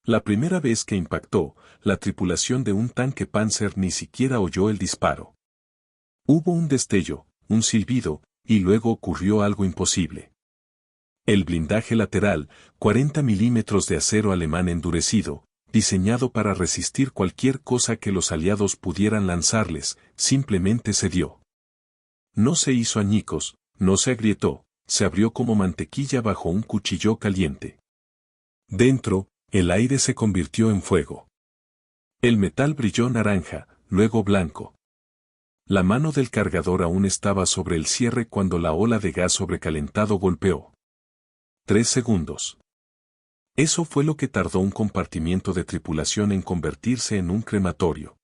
La primera vez que impactó, la tripulación de un tanque Panzer ni siquiera oyó el disparo. Hubo un destello, un silbido, y luego ocurrió algo imposible. El blindaje lateral, 40 milímetros de acero alemán endurecido, diseñado para resistir cualquier cosa que los aliados pudieran lanzarles, simplemente cedió. No se hizo añicos, no se agrietó, se abrió como mantequilla bajo un cuchillo caliente. Dentro, el aire se convirtió en fuego. El metal brilló naranja, luego blanco. La mano del cargador aún estaba sobre el cierre cuando la ola de gas sobrecalentado golpeó. 3 segundos. Eso fue lo que tardó un compartimiento de tripulación en convertirse en un crematorio.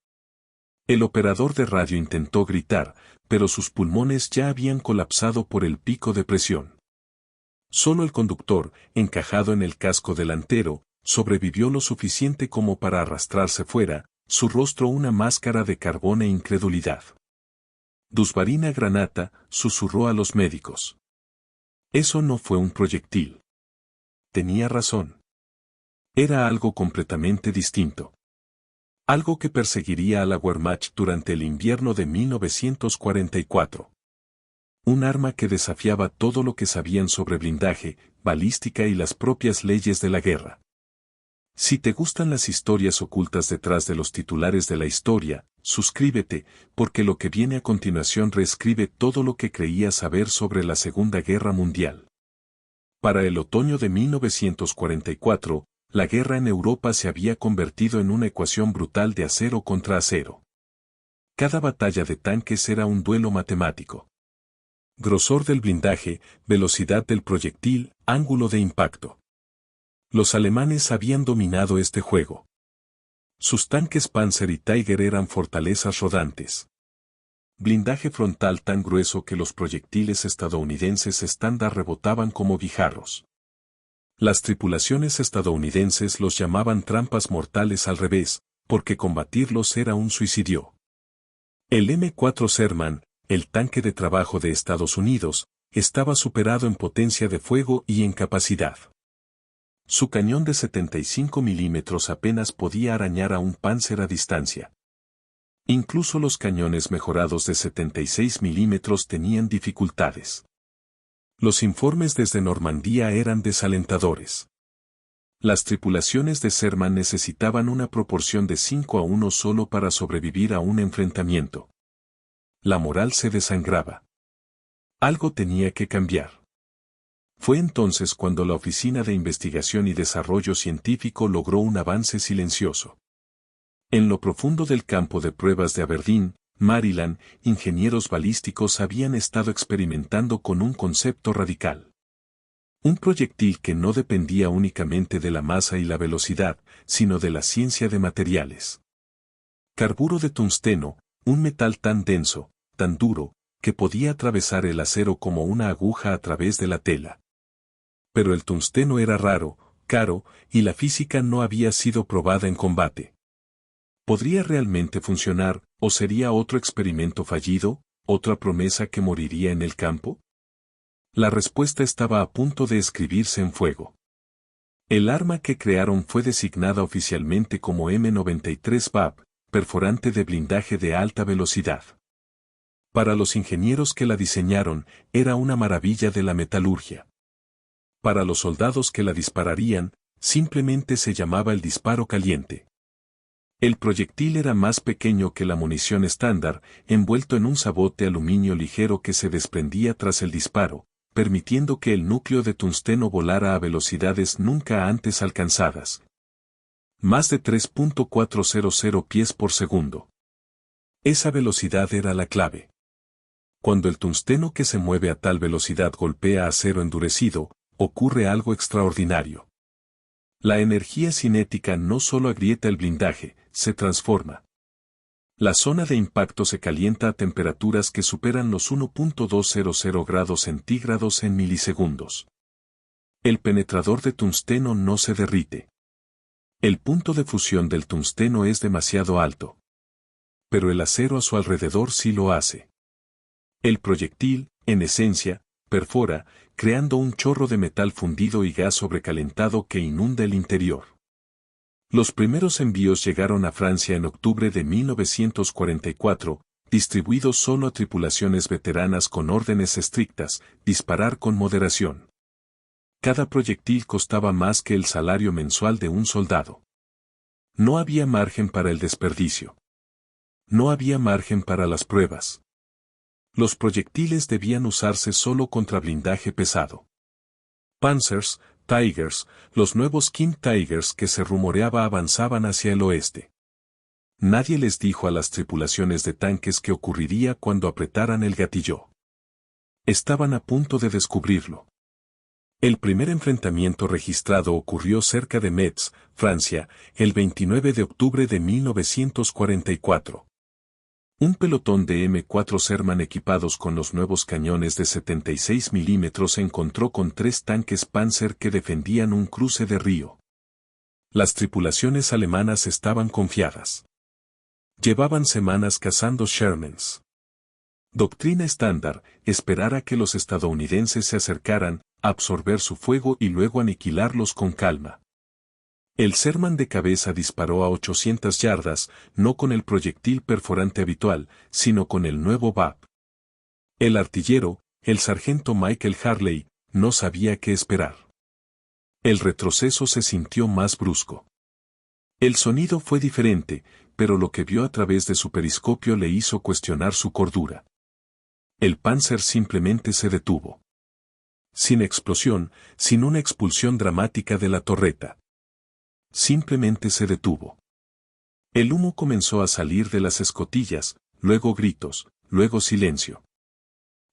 El operador de radio intentó gritar, pero sus pulmones ya habían colapsado por el pico de presión. Solo el conductor, encajado en el casco delantero, sobrevivió lo suficiente como para arrastrarse fuera, su rostro una máscara de carbón e incredulidad. Dusvarina Granata susurró a los médicos. Eso no fue un proyectil. Tenía razón. Era algo completamente distinto. Algo que perseguiría a la Wehrmacht durante el invierno de 1944. Un arma que desafiaba todo lo que sabían sobre blindaje, balística y las propias leyes de la guerra. Si te gustan las historias ocultas detrás de los titulares de la historia, suscríbete, porque lo que viene a continuación reescribe todo lo que creías saber sobre la Segunda Guerra Mundial. Para el otoño de 1944, la guerra en Europa se había convertido en una ecuación brutal de acero contra acero. Cada batalla de tanques era un duelo matemático. Grosor del blindaje, velocidad del proyectil, ángulo de impacto. Los alemanes habían dominado este juego. Sus tanques Panzer y Tiger eran fortalezas rodantes. Blindaje frontal tan grueso que los proyectiles estadounidenses estándar rebotaban como guijarros. Las tripulaciones estadounidenses los llamaban trampas mortales al revés, porque combatirlos era un suicidio. El M4 Sherman, el tanque de trabajo de Estados Unidos, estaba superado en potencia de fuego y en capacidad. Su cañón de 75 milímetros apenas podía arañar a un Panzer a distancia. Incluso los cañones mejorados de 76 milímetros tenían dificultades. Los informes desde Normandía eran desalentadores. Las tripulaciones de Sherman necesitaban una proporción de 5-1 solo para sobrevivir a un enfrentamiento. La moral se desangraba. Algo tenía que cambiar. Fue entonces cuando la Oficina de Investigación y Desarrollo Científico logró un avance silencioso. En lo profundo del campo de pruebas de Aberdeen, Maryland, ingenieros balísticos habían estado experimentando con un concepto radical. Un proyectil que no dependía únicamente de la masa y la velocidad, sino de la ciencia de materiales. Carburo de tungsteno, un metal tan denso, tan duro, que podía atravesar el acero como una aguja a través de la tela. Pero el tungsteno era raro, caro, y la física no había sido probada en combate. ¿Podría realmente funcionar, o sería otro experimento fallido, otra promesa que moriría en el campo? La respuesta estaba a punto de escribirse en fuego. El arma que crearon fue designada oficialmente como M93 BAP, perforante de blindaje de alta velocidad. Para los ingenieros que la diseñaron, era una maravilla de la metalurgia. Para los soldados que la dispararían, simplemente se llamaba el disparo caliente. El proyectil era más pequeño que la munición estándar, envuelto en un sabot de aluminio ligero que se desprendía tras el disparo, permitiendo que el núcleo de tungsteno volara a velocidades nunca antes alcanzadas. Más de 3.400 pies por segundo. Esa velocidad era la clave. Cuando el tungsteno que se mueve a tal velocidad golpea acero endurecido, ocurre algo extraordinario. La energía cinética no solo agrieta el blindaje, se transforma. La zona de impacto se calienta a temperaturas que superan los 1.200 grados centígrados en milisegundos. El penetrador de tungsteno no se derrite. El punto de fusión del tungsteno es demasiado alto. Pero el acero a su alrededor sí lo hace. El proyectil, en esencia, perfora, creando un chorro de metal fundido y gas sobrecalentado que inunda el interior. Los primeros envíos llegaron a Francia en octubre de 1944, distribuidos solo a tripulaciones veteranas con órdenes estrictas, disparar con moderación. Cada proyectil costaba más que el salario mensual de un soldado. No había margen para el desperdicio. No había margen para las pruebas. Los proyectiles debían usarse solo contra blindaje pesado. Panzers, Tigers, los nuevos King Tigers que se rumoreaba avanzaban hacia el oeste. Nadie les dijo a las tripulaciones de tanques qué ocurriría cuando apretaran el gatillo. Estaban a punto de descubrirlo. El primer enfrentamiento registrado ocurrió cerca de Metz, Francia, el 29 de octubre de 1944. Un pelotón de M4 Sherman equipados con los nuevos cañones de 76 milímetros se encontró con 3 tanques Panzer que defendían un cruce de río. Las tripulaciones alemanas estaban confiadas. Llevaban semanas cazando Shermans. Doctrina estándar, esperar a que los estadounidenses se acercaran, absorber su fuego y luego aniquilarlos con calma. El Sherman de cabeza disparó a 800 yardas, no con el proyectil perforante habitual, sino con el nuevo BAP. El artillero, el sargento Michael Harley, no sabía qué esperar. El retroceso se sintió más brusco. El sonido fue diferente, pero lo que vio a través de su periscopio le hizo cuestionar su cordura. El Panzer simplemente se detuvo. Sin explosión, sin una expulsión dramática de la torreta. Simplemente se detuvo. El humo comenzó a salir de las escotillas, luego gritos, luego silencio.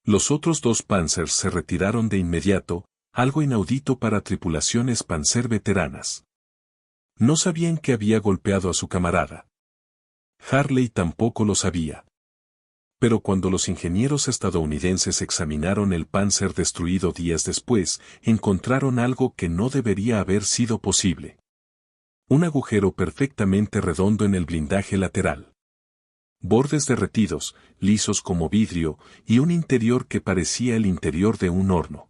Los otros 2 Panzers se retiraron de inmediato, algo inaudito para tripulaciones Panzer veteranas. No sabían que había golpeado a su camarada. Harley tampoco lo sabía. Pero cuando los ingenieros estadounidenses examinaron el Panzer destruido días después, encontraron algo que no debería haber sido posible. Un agujero perfectamente redondo en el blindaje lateral. Bordes derretidos, lisos como vidrio, y un interior que parecía el interior de un horno.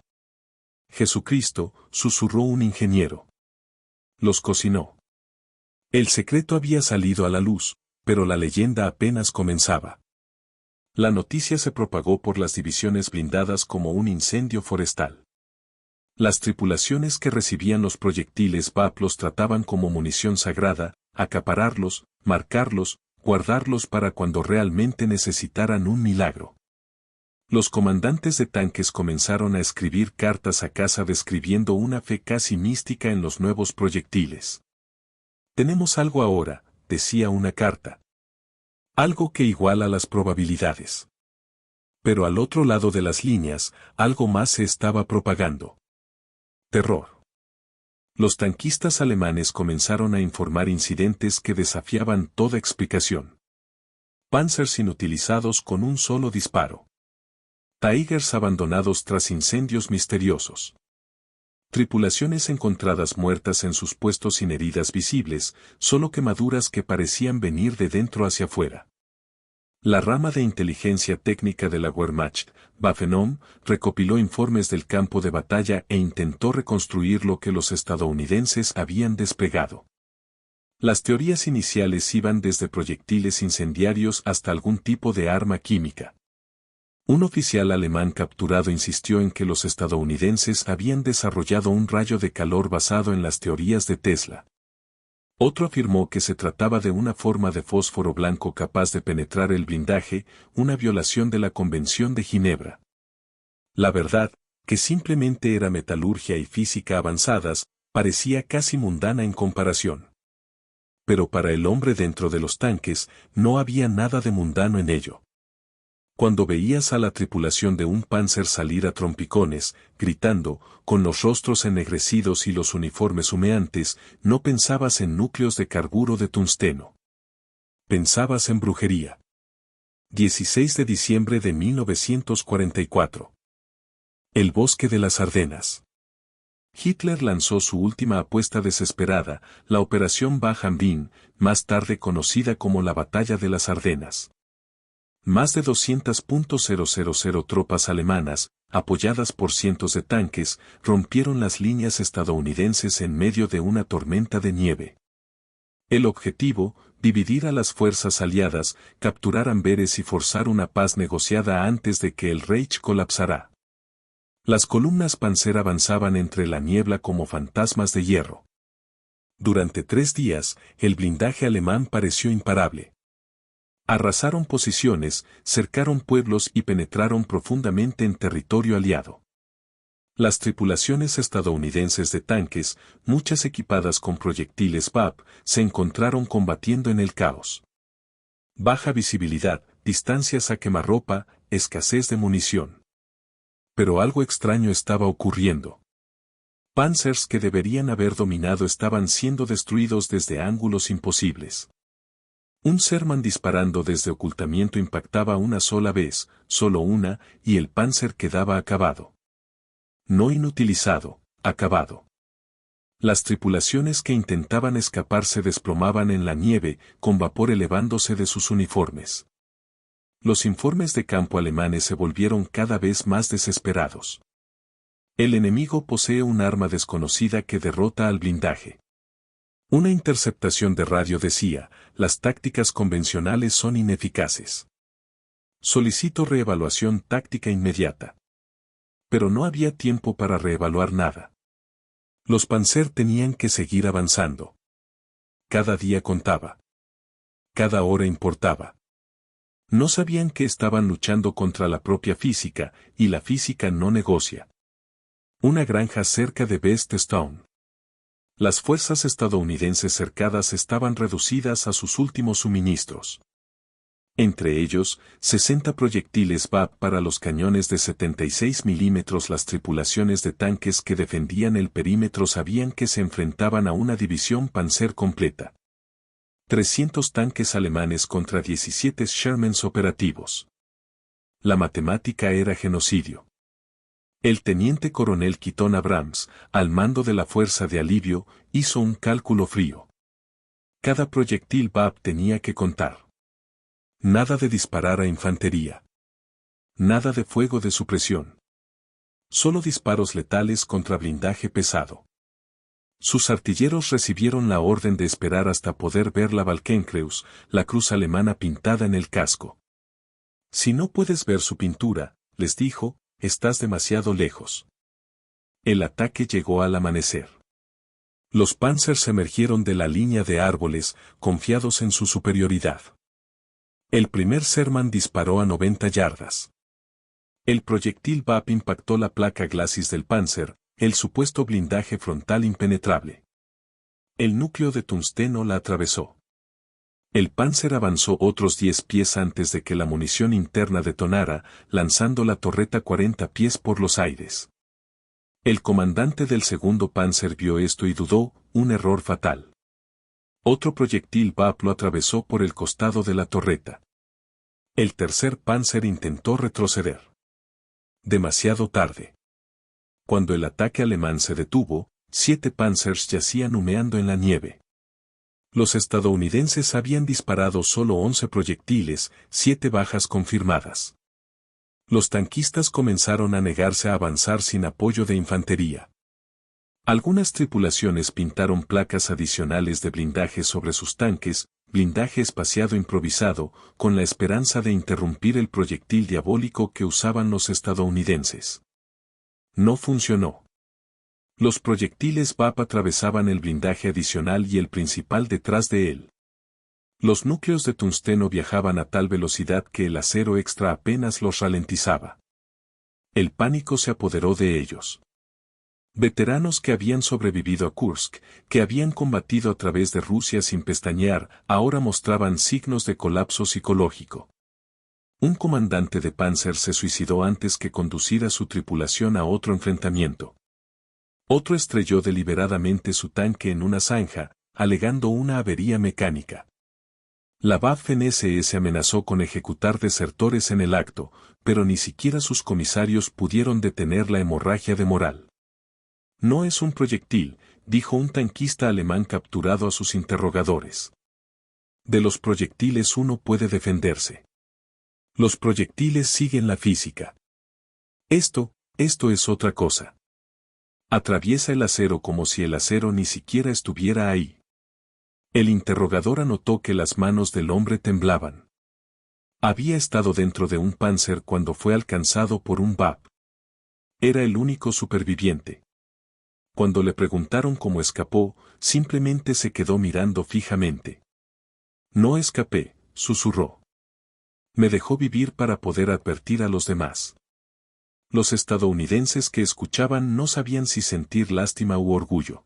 Jesucristo, susurró un ingeniero. Los cocinó. El secreto había salido a la luz, pero la leyenda apenas comenzaba. La noticia se propagó por las divisiones blindadas como un incendio forestal. Las tripulaciones que recibían los proyectiles VAP los trataban como munición sagrada, acapararlos, marcarlos, guardarlos para cuando realmente necesitaran un milagro. Los comandantes de tanques comenzaron a escribir cartas a casa describiendo una fe casi mística en los nuevos proyectiles. Tenemos algo ahora, decía una carta. Algo que iguala las probabilidades. Pero al otro lado de las líneas, algo más se estaba propagando. Terror. Los tanquistas alemanes comenzaron a informar incidentes que desafiaban toda explicación. Panzers inutilizados con un solo disparo. Tigers abandonados tras incendios misteriosos. Tripulaciones encontradas muertas en sus puestos sin heridas visibles, solo quemaduras que parecían venir de dentro hacia afuera. La rama de inteligencia técnica de la Wehrmacht, Waffen-Om, recopiló informes del campo de batalla e intentó reconstruir lo que los estadounidenses habían desplegado. Las teorías iniciales iban desde proyectiles incendiarios hasta algún tipo de arma química. Un oficial alemán capturado insistió en que los estadounidenses habían desarrollado un rayo de calor basado en las teorías de Tesla. Otro afirmó que se trataba de una forma de fósforo blanco capaz de penetrar el blindaje, una violación de la Convención de Ginebra. La verdad, que simplemente era metalurgia y física avanzadas, parecía casi mundana en comparación. Pero para el hombre dentro de los tanques, no había nada de mundano en ello. Cuando veías a la tripulación de un Panzer salir a trompicones, gritando, con los rostros ennegrecidos y los uniformes humeantes, no pensabas en núcleos de carburo de tungsteno. Pensabas en brujería. 16 de diciembre de 1944. El bosque de las Ardenas. Hitler lanzó su última apuesta desesperada, la Operación Bajambín, más tarde conocida como la Batalla de las Ardenas. Más de 200.000 tropas alemanas, apoyadas por cientos de tanques, rompieron las líneas estadounidenses en medio de una tormenta de nieve. El objetivo, dividir a las fuerzas aliadas, capturar Amberes y forzar una paz negociada antes de que el Reich colapsara. Las columnas Panzer avanzaban entre la niebla como fantasmas de hierro. Durante 3 días, el blindaje alemán pareció imparable. Arrasaron posiciones, cercaron pueblos y penetraron profundamente en territorio aliado. Las tripulaciones estadounidenses de tanques, muchas equipadas con proyectiles VAP, se encontraron combatiendo en el caos. Baja visibilidad, distancias a quemarropa, escasez de munición. Pero algo extraño estaba ocurriendo. Panzers que deberían haber dominado estaban siendo destruidos desde ángulos imposibles. Un Sherman disparando desde ocultamiento impactaba una sola vez, solo una, y el Panzer quedaba acabado. No inutilizado, acabado. Las tripulaciones que intentaban escapar se desplomaban en la nieve, con vapor elevándose de sus uniformes. Los informes de campo alemanes se volvieron cada vez más desesperados. El enemigo posee un arma desconocida que derrota al blindaje. Una interceptación de radio decía, las tácticas convencionales son ineficaces. Solicito reevaluación táctica inmediata. Pero no había tiempo para reevaluar nada. Los Panzer tenían que seguir avanzando. Cada día contaba. Cada hora importaba. No sabían que estaban luchando contra la propia física, y la física no negocia. Una granja cerca de Best-Stone. Las fuerzas estadounidenses cercadas estaban reducidas a sus últimos suministros. Entre ellos, 60 proyectiles VAP para los cañones de 76 milímetros. Las tripulaciones de tanques que defendían el perímetro sabían que se enfrentaban a una división Panzer completa. 300 tanques alemanes contra 17 Shermans operativos. La matemática era genocidio. El teniente coronel Keaton Abrams, al mando de la fuerza de alivio, hizo un cálculo frío. Cada proyectil VAP tenía que contar. Nada de disparar a infantería. Nada de fuego de supresión. Solo disparos letales contra blindaje pesado. Sus artilleros recibieron la orden de esperar hasta poder ver la Valkenkreuz, la cruz alemana pintada en el casco. Si no puedes ver su pintura, les dijo, estás demasiado lejos. El ataque llegó al amanecer. Los Panzers emergieron de la línea de árboles, confiados en su superioridad. El primer Sherman disparó a 90 yardas. El proyectil VAP impactó la placa glacis del Panzer, el supuesto blindaje frontal impenetrable. El núcleo de tungsteno la atravesó. El Panzer avanzó otros 10 pies antes de que la munición interna detonara, lanzando la torreta 40 pies por los aires. El comandante del segundo Panzer vio esto y dudó, un error fatal. Otro proyectil VAP lo atravesó por el costado de la torreta. El tercer Panzer intentó retroceder. Demasiado tarde. Cuando el ataque alemán se detuvo, 7 Panzers yacían humeando en la nieve. Los estadounidenses habían disparado solo 11 proyectiles, 7 bajas confirmadas. Los tanquistas comenzaron a negarse a avanzar sin apoyo de infantería. Algunas tripulaciones pintaron placas adicionales de blindaje sobre sus tanques, blindaje espaciado improvisado, con la esperanza de interrumpir el proyectil diabólico que usaban los estadounidenses. No funcionó. Los proyectiles VAP atravesaban el blindaje adicional y el principal detrás de él. Los núcleos de tungsteno viajaban a tal velocidad que el acero extra apenas los ralentizaba. El pánico se apoderó de ellos. Veteranos que habían sobrevivido a Kursk, que habían combatido a través de Rusia sin pestañear, ahora mostraban signos de colapso psicológico. Un comandante de Panzer se suicidó antes que conducir a su tripulación a otro enfrentamiento. Otro estrelló deliberadamente su tanque en una zanja, alegando una avería mecánica. La Waffen-SS amenazó con ejecutar desertores en el acto, pero ni siquiera sus comisarios pudieron detener la hemorragia de moral. No es un proyectil, dijo un tanquista alemán capturado a sus interrogadores. De los proyectiles uno puede defenderse. Los proyectiles siguen la física. Esto es otra cosa. Atraviesa el acero como si el acero ni siquiera estuviera ahí. El interrogador anotó que las manos del hombre temblaban. Había estado dentro de un Panzer cuando fue alcanzado por un BAP. Era el único superviviente. Cuando le preguntaron cómo escapó, simplemente se quedó mirando fijamente. No escapé, susurró. Me dejó vivir para poder advertir a los demás. Los estadounidenses que escuchaban no sabían si sentir lástima u orgullo.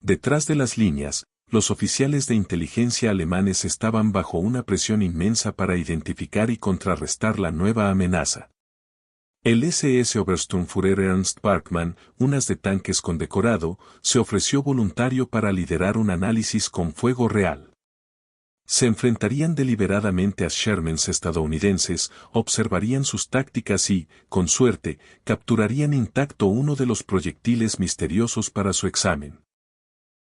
Detrás de las líneas, los oficiales de inteligencia alemanes estaban bajo una presión inmensa para identificar y contrarrestar la nueva amenaza. El SS Obersturmführer Ernst Bachmann, un as de tanques condecorado, se ofreció voluntario para liderar un análisis con fuego real. Se enfrentarían deliberadamente a Shermans estadounidenses, observarían sus tácticas y, con suerte, capturarían intacto uno de los proyectiles misteriosos para su examen.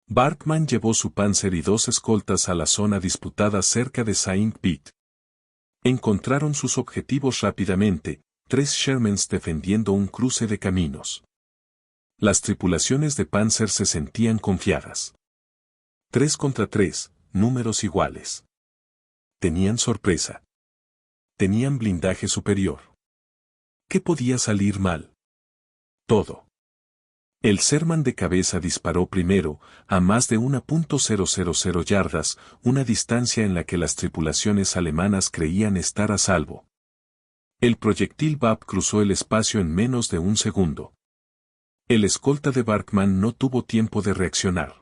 Bachmann llevó su Panzer y 2 escoltas a la zona disputada cerca de Saint-Pit. Encontraron sus objetivos rápidamente, 3 Shermans defendiendo un cruce de caminos. Las tripulaciones de Panzer se sentían confiadas. 3 contra 3, números iguales. Tenían sorpresa. Tenían blindaje superior. ¿Qué podía salir mal? Todo. El Sherman de cabeza disparó primero, a más de 1.000 yardas, una distancia en la que las tripulaciones alemanas creían estar a salvo. El proyectil BAP cruzó el espacio en menos de un segundo. El escolta de Bachmann no tuvo tiempo de reaccionar.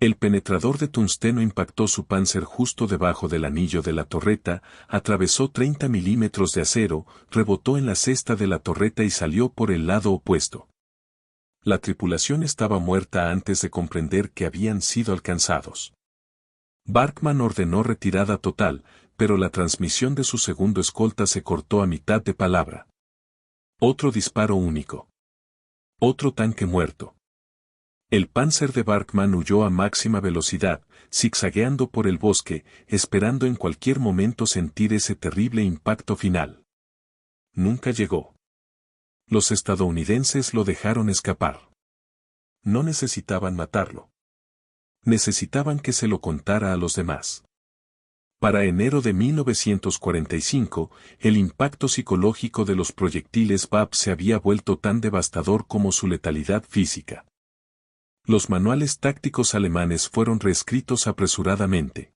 El penetrador de tungsteno impactó su Panzer justo debajo del anillo de la torreta, atravesó 30 milímetros de acero, rebotó en la cesta de la torreta y salió por el lado opuesto. La tripulación estaba muerta antes de comprender que habían sido alcanzados. Bachmann ordenó retirada total, pero la transmisión de su segundo escolta se cortó a mitad de palabra. Otro disparo único. Otro tanque muerto. El Panzer de Bachmann huyó a máxima velocidad, zigzagueando por el bosque, esperando en cualquier momento sentir ese terrible impacto final. Nunca llegó. Los estadounidenses lo dejaron escapar. No necesitaban matarlo. Necesitaban que se lo contara a los demás. Para enero de 1945, el impacto psicológico de los proyectiles BAP se había vuelto tan devastador como su letalidad física. Los manuales tácticos alemanes fueron reescritos apresuradamente.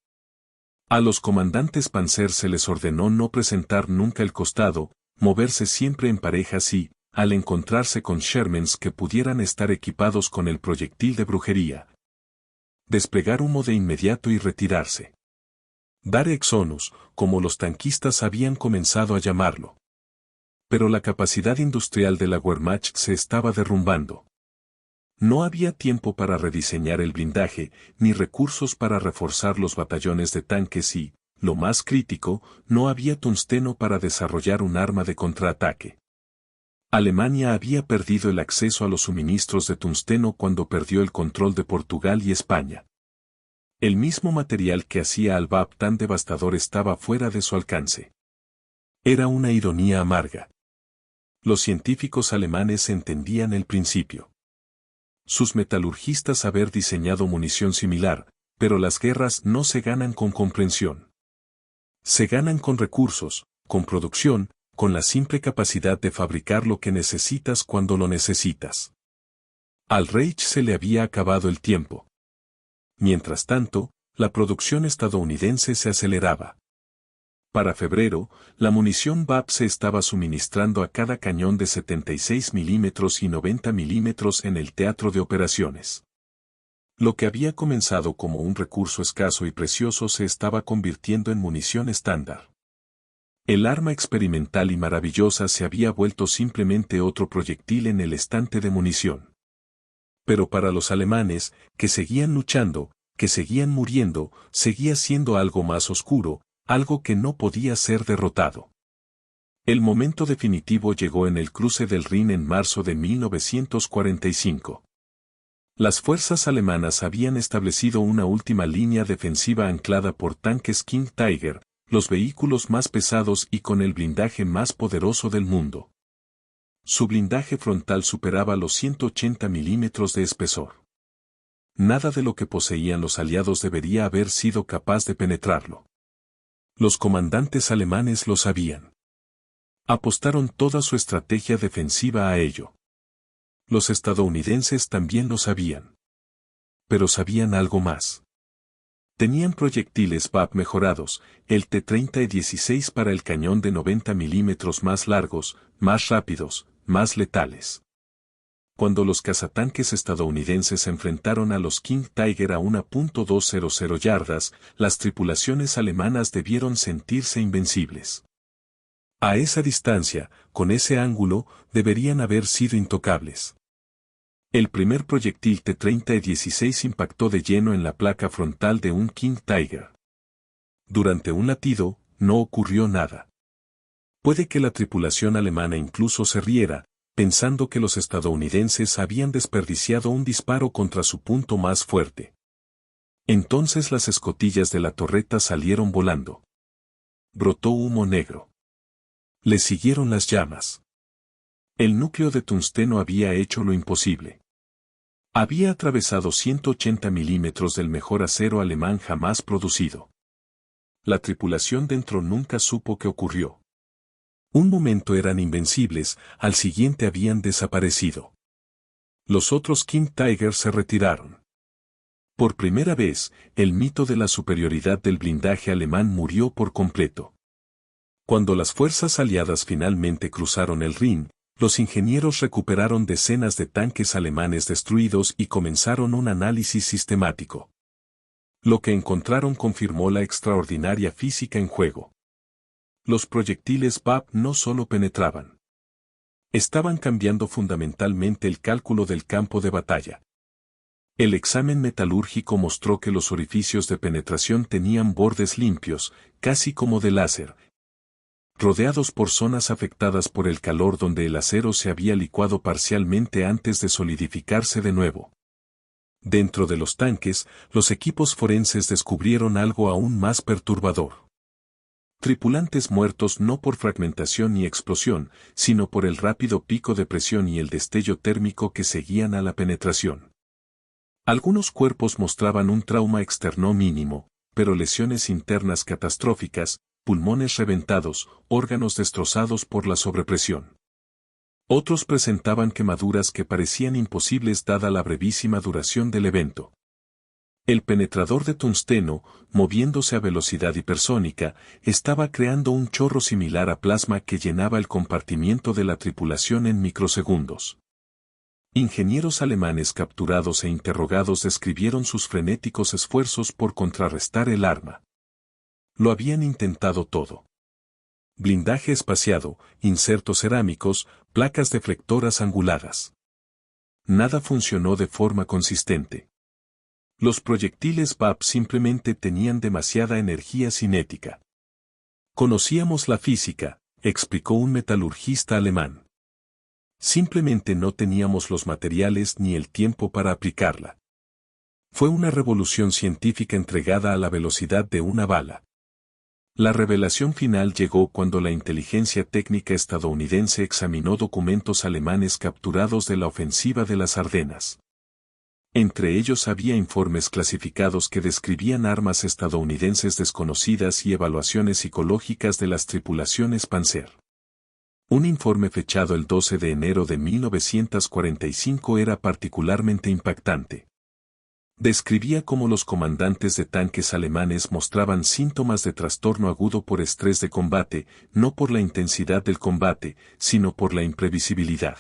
A los comandantes Panzer se les ordenó no presentar nunca el costado, moverse siempre en parejas y, al encontrarse con Shermans que pudieran estar equipados con el proyectil de brujería, desplegar humo de inmediato y retirarse. Dar exonus, como los tanquistas habían comenzado a llamarlo. Pero la capacidad industrial de la Wehrmacht se estaba derrumbando. No había tiempo para rediseñar el blindaje, ni recursos para reforzar los batallones de tanques y, lo más crítico, no había tungsteno para desarrollar un arma de contraataque. Alemania había perdido el acceso a los suministros de tungsteno cuando perdió el control de Portugal y España. El mismo material que hacía al BAP tan devastador estaba fuera de su alcance. Era una ironía amarga. Los científicos alemanes entendían el principio. Sus metalurgistas haber diseñado munición similar, pero las guerras no se ganan con comprensión. Se ganan con recursos, con producción, con la simple capacidad de fabricar lo que necesitas cuando lo necesitas. Al Reich se le había acabado el tiempo. Mientras tanto, la producción estadounidense se aceleraba. Para febrero, la munición BAP se estaba suministrando a cada cañón de 76 milímetros y 90 milímetros en el teatro de operaciones. Lo que había comenzado como un recurso escaso y precioso se estaba convirtiendo en munición estándar. El arma experimental y maravillosa se había vuelto simplemente otro proyectil en el estante de munición. Pero para los alemanes, que seguían luchando, que seguían muriendo, seguía siendo algo más oscuro, algo que no podía ser derrotado. El momento definitivo llegó en el cruce del Rin en marzo de 1945. Las fuerzas alemanas habían establecido una última línea defensiva anclada por tanques King Tiger, los vehículos más pesados y con el blindaje más poderoso del mundo. Su blindaje frontal superaba los 180 milímetros de espesor. Nada de lo que poseían los aliados debería haber sido capaz de penetrarlo. Los comandantes alemanes lo sabían. Apostaron toda su estrategia defensiva a ello. Los estadounidenses también lo sabían. Pero sabían algo más. Tenían proyectiles VAP mejorados, el T-30-16 para el cañón de 90 milímetros más largos, más rápidos, más letales. Cuando los cazatanques estadounidenses enfrentaron a los King Tiger a 1.200 yardas, las tripulaciones alemanas debieron sentirse invencibles. A esa distancia, con ese ángulo, deberían haber sido intocables. El primer proyectil T-30-16 impactó de lleno en la placa frontal de un King Tiger. Durante un latido, no ocurrió nada. Puede que la tripulación alemana incluso se riera, pensando que los estadounidenses habían desperdiciado un disparo contra su punto más fuerte. Entonces las escotillas de la torreta salieron volando. Brotó humo negro. Le siguieron las llamas. El núcleo de tungsteno había hecho lo imposible. Había atravesado 180 milímetros del mejor acero alemán jamás producido. La tripulación dentro nunca supo qué ocurrió. Un momento eran invencibles, al siguiente habían desaparecido. Los otros King Tiger se retiraron. Por primera vez, el mito de la superioridad del blindaje alemán murió por completo. Cuando las fuerzas aliadas finalmente cruzaron el Rin, los ingenieros recuperaron decenas de tanques alemanes destruidos y comenzaron un análisis sistemático. Lo que encontraron confirmó la extraordinaria física en juego. Los proyectiles VAP no solo penetraban. Estaban cambiando fundamentalmente el cálculo del campo de batalla. El examen metalúrgico mostró que los orificios de penetración tenían bordes limpios, casi como de láser, rodeados por zonas afectadas por el calor donde el acero se había licuado parcialmente antes de solidificarse de nuevo. Dentro de los tanques, los equipos forenses descubrieron algo aún más perturbador. Tripulantes muertos no por fragmentación ni explosión, sino por el rápido pico de presión y el destello térmico que seguían a la penetración. Algunos cuerpos mostraban un trauma externo mínimo, pero lesiones internas catastróficas, pulmones reventados, órganos destrozados por la sobrepresión. Otros presentaban quemaduras que parecían imposibles dada la brevísima duración del evento. El penetrador de tungsteno, moviéndose a velocidad hipersónica, estaba creando un chorro similar a plasma que llenaba el compartimiento de la tripulación en microsegundos. Ingenieros alemanes capturados e interrogados describieron sus frenéticos esfuerzos por contrarrestar el arma. Lo habían intentado todo. Blindaje espaciado, insertos cerámicos, placas deflectoras anguladas. Nada funcionó de forma consistente. Los proyectiles VAP simplemente tenían demasiada energía cinética. Conocíamos la física, explicó un metalurgista alemán. Simplemente no teníamos los materiales ni el tiempo para aplicarla. Fue una revolución científica entregada a la velocidad de una bala. La revelación final llegó cuando la inteligencia técnica estadounidense examinó documentos alemanes capturados de la ofensiva de las Ardenas. Entre ellos había informes clasificados que describían armas estadounidenses desconocidas y evaluaciones psicológicas de las tripulaciones Panzer. Un informe fechado el 12 de enero de 1945 era particularmente impactante. Describía cómo los comandantes de tanques alemanes mostraban síntomas de trastorno agudo por estrés de combate, no por la intensidad del combate, sino por la imprevisibilidad.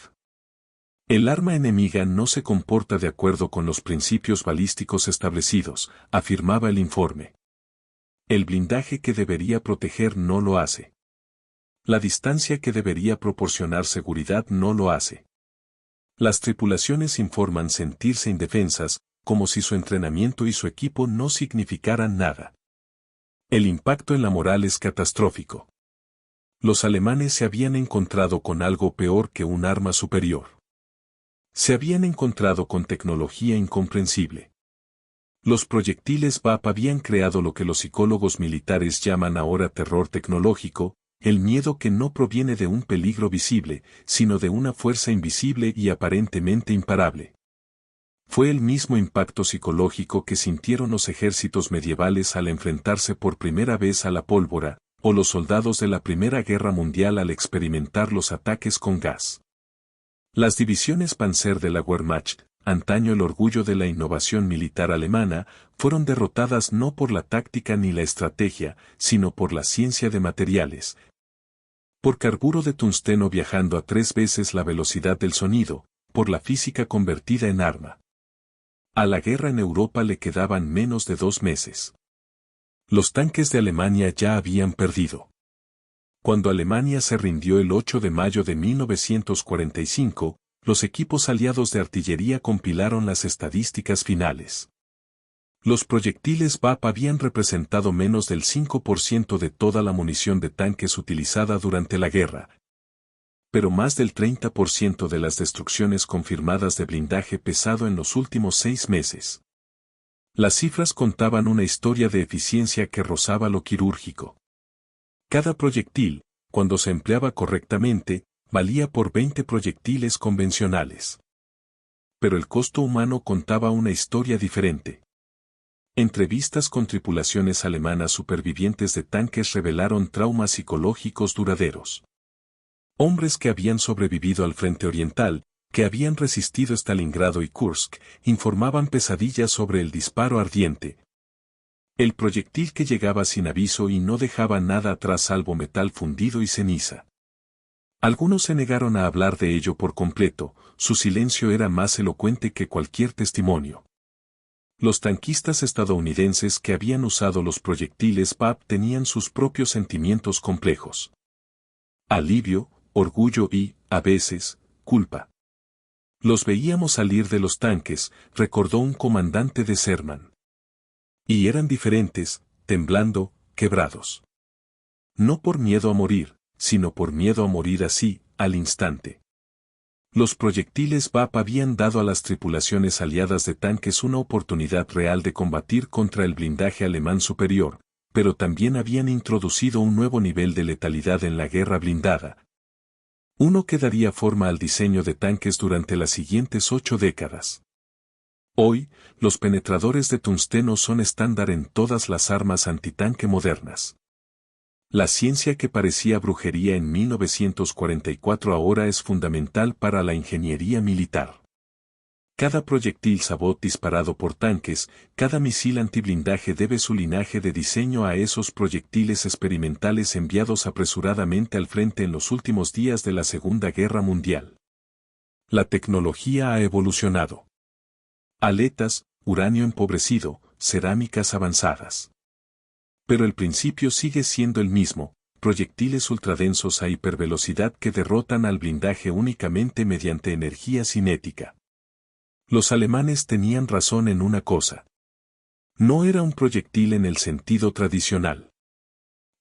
El arma enemiga no se comporta de acuerdo con los principios balísticos establecidos, afirmaba el informe. El blindaje que debería proteger no lo hace. La distancia que debería proporcionar seguridad no lo hace. Las tripulaciones informan sentirse indefensas, como si su entrenamiento y su equipo no significaran nada. El impacto en la moral es catastrófico. Los alemanes se habían encontrado con algo peor que un arma superior. Se habían encontrado con tecnología incomprensible. Los proyectiles VAP habían creado lo que los psicólogos militares llaman ahora terror tecnológico, el miedo que no proviene de un peligro visible, sino de una fuerza invisible y aparentemente imparable. Fue el mismo impacto psicológico que sintieron los ejércitos medievales al enfrentarse por primera vez a la pólvora, o los soldados de la Primera Guerra Mundial al experimentar los ataques con gas. Las divisiones Panzer de la Wehrmacht, antaño el orgullo de la innovación militar alemana, fueron derrotadas no por la táctica ni la estrategia, sino por la ciencia de materiales. Por carburo de tungsteno viajando a 3 veces la velocidad del sonido, por la física convertida en arma. A la guerra en Europa le quedaban menos de 2 meses. Los tanques de Alemania ya habían perdido. Cuando Alemania se rindió el 8 de mayo de 1945, los equipos aliados de artillería compilaron las estadísticas finales. Los proyectiles VAP habían representado menos del 5% de toda la munición de tanques utilizada durante la guerra, pero más del 30% de las destrucciones confirmadas de blindaje pesado en los últimos 6 meses. Las cifras contaban una historia de eficiencia que rozaba lo quirúrgico. Cada proyectil, cuando se empleaba correctamente, valía por 20 proyectiles convencionales. Pero el costo humano contaba una historia diferente. Entrevistas con tripulaciones alemanas supervivientes de tanques revelaron traumas psicológicos duraderos. Hombres que habían sobrevivido al frente oriental, que habían resistido Stalingrado y Kursk, informaban pesadillas sobre el disparo ardiente. El proyectil que llegaba sin aviso y no dejaba nada atrás salvo metal fundido y ceniza. Algunos se negaron a hablar de ello por completo, su silencio era más elocuente que cualquier testimonio. Los tanquistas estadounidenses que habían usado los proyectiles VAP tenían sus propios sentimientos complejos. Alivio, orgullo y, a veces, culpa. Los veíamos salir de los tanques, recordó un comandante de Sherman. Y eran diferentes, temblando, quebrados. No por miedo a morir, sino por miedo a morir así, al instante. Los proyectiles VAP habían dado a las tripulaciones aliadas de tanques una oportunidad real de combatir contra el blindaje alemán superior, pero también habían introducido un nuevo nivel de letalidad en la guerra blindada. Uno que daría forma al diseño de tanques durante las siguientes 8 décadas. Hoy, los penetradores de tungsteno son estándar en todas las armas antitanque modernas. La ciencia que parecía brujería en 1944 ahora es fundamental para la ingeniería militar. Cada proyectil Sabot disparado por tanques, cada misil antiblindaje debe su linaje de diseño a esos proyectiles experimentales enviados apresuradamente al frente en los últimos días de la Segunda Guerra Mundial. La tecnología ha evolucionado. Aletas, uranio empobrecido, cerámicas avanzadas. Pero el principio sigue siendo el mismo, proyectiles ultradensos a hipervelocidad que derrotan al blindaje únicamente mediante energía cinética. Los alemanes tenían razón en una cosa. No era un proyectil en el sentido tradicional.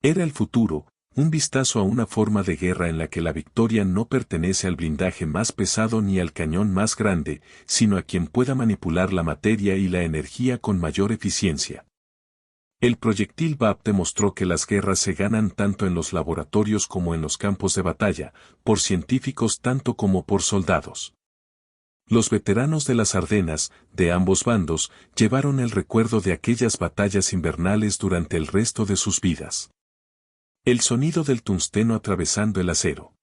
Era el futuro, un vistazo a una forma de guerra en la que la victoria no pertenece al blindaje más pesado ni al cañón más grande, sino a quien pueda manipular la materia y la energía con mayor eficiencia. El proyectil VAP demostró que las guerras se ganan tanto en los laboratorios como en los campos de batalla, por científicos tanto como por soldados. Los veteranos de las Ardenas, de ambos bandos, llevaron el recuerdo de aquellas batallas invernales durante el resto de sus vidas. El sonido del tungsteno atravesando el acero.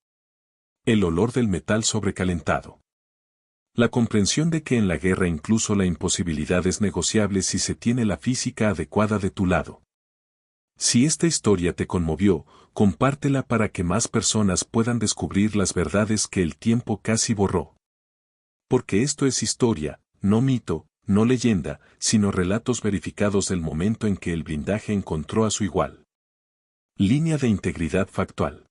El olor del metal sobrecalentado. La comprensión de que en la guerra incluso la imposibilidad es negociable si se tiene la física adecuada de tu lado. Si esta historia te conmovió, compártela para que más personas puedan descubrir las verdades que el tiempo casi borró. Porque esto es historia, no mito, no leyenda, sino relatos verificados del momento en que el blindaje encontró a su igual. Línea de integridad factual.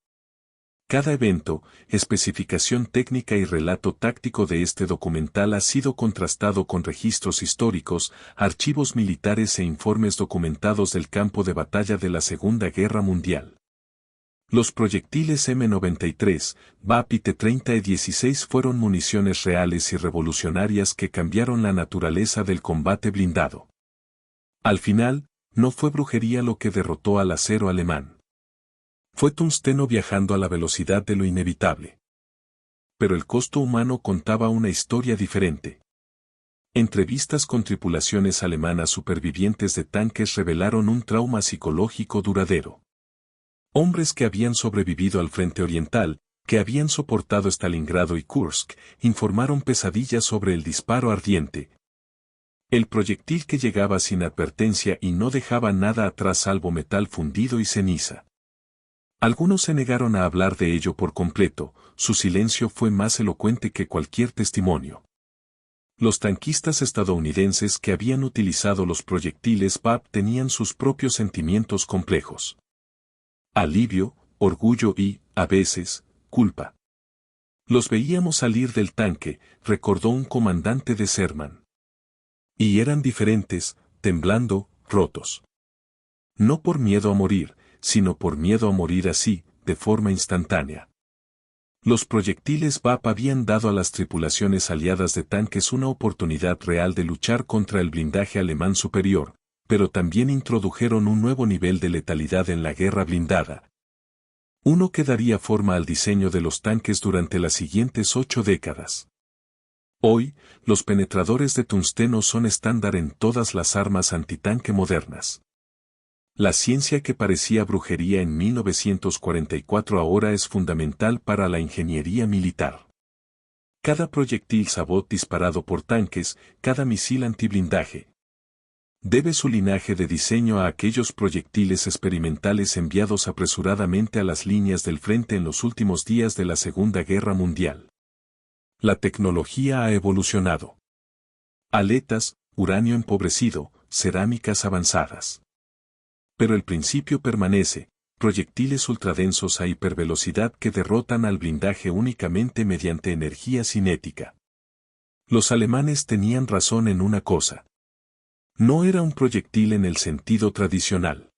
Cada evento, especificación técnica y relato táctico de este documental ha sido contrastado con registros históricos, archivos militares e informes documentados del campo de batalla de la Segunda Guerra Mundial. Los proyectiles M93, VAP y T-30-E16 fueron municiones reales y revolucionarias que cambiaron la naturaleza del combate blindado. Al final, no fue brujería lo que derrotó al acero alemán. Fue tungsteno viajando a la velocidad de lo inevitable. Pero el costo humano contaba una historia diferente. Entrevistas con tripulaciones alemanas supervivientes de tanques revelaron un trauma psicológico duradero. Hombres que habían sobrevivido al frente oriental, que habían soportado Stalingrado y Kursk, informaron pesadillas sobre el disparo ardiente. El proyectil que llegaba sin advertencia y no dejaba nada atrás salvo metal fundido y ceniza. Algunos se negaron a hablar de ello por completo, su silencio fue más elocuente que cualquier testimonio. Los tanquistas estadounidenses que habían utilizado los proyectiles BAP tenían sus propios sentimientos complejos. Alivio, orgullo y, a veces, culpa. Los veíamos salir del tanque, recordó un comandante de Sherman. Y eran diferentes, temblando, rotos. No por miedo a morir, sino por miedo a morir así, de forma instantánea. Los proyectiles BAP habían dado a las tripulaciones aliadas de tanques una oportunidad real de luchar contra el blindaje alemán superior, pero también introdujeron un nuevo nivel de letalidad en la guerra blindada. Uno que daría forma al diseño de los tanques durante las siguientes 8 décadas. Hoy, los penetradores de tungsteno son estándar en todas las armas antitanque modernas. La ciencia que parecía brujería en 1944 ahora es fundamental para la ingeniería militar. Cada proyectil Sabot disparado por tanques, cada misil antiblindaje, debe su linaje de diseño a aquellos proyectiles experimentales enviados apresuradamente a las líneas del frente en los últimos días de la Segunda Guerra Mundial. La tecnología ha evolucionado. Aletas, uranio empobrecido, cerámicas avanzadas. Pero el principio permanece, proyectiles ultradensos a hipervelocidad que derrotan al blindaje únicamente mediante energía cinética. Los alemanes tenían razón en una cosa. No era un proyectil en el sentido tradicional.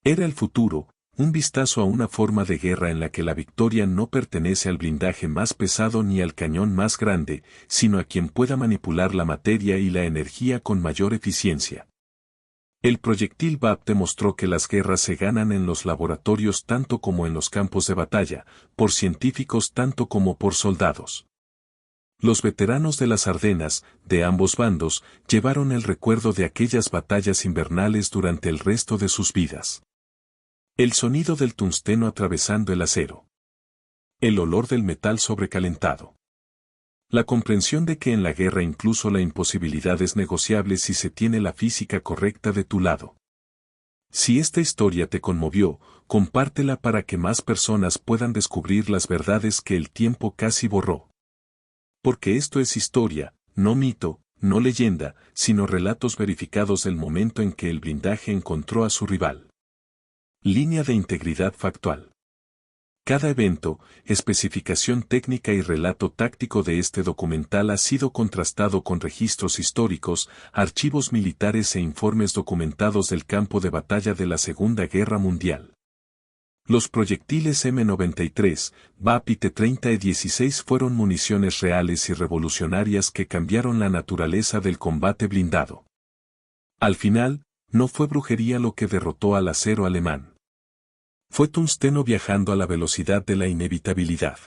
Era el futuro, un vistazo a una forma de guerra en la que la victoria no pertenece al blindaje más pesado ni al cañón más grande, sino a quien pueda manipular la materia y la energía con mayor eficiencia. El proyectil BAP demostró que las guerras se ganan en los laboratorios tanto como en los campos de batalla, por científicos tanto como por soldados. Los veteranos de las Ardenas, de ambos bandos, llevaron el recuerdo de aquellas batallas invernales durante el resto de sus vidas. El sonido del tungsteno atravesando el acero. El olor del metal sobrecalentado. La comprensión de que en la guerra incluso la imposibilidad es negociable si se tiene la física correcta de tu lado. Si esta historia te conmovió, compártela para que más personas puedan descubrir las verdades que el tiempo casi borró. Porque esto es historia, no mito, no leyenda, sino relatos verificados del momento en que el blindaje encontró a su rival. Línea de integridad factual. Cada evento, especificación técnica y relato táctico de este documental ha sido contrastado con registros históricos, archivos militares e informes documentados del campo de batalla de la Segunda Guerra Mundial. Los proyectiles M93, BAP y T-30E-16 fueron municiones reales y revolucionarias que cambiaron la naturaleza del combate blindado. Al final, no fue brujería lo que derrotó al acero alemán. Fue tungsteno viajando a la velocidad de la inevitabilidad.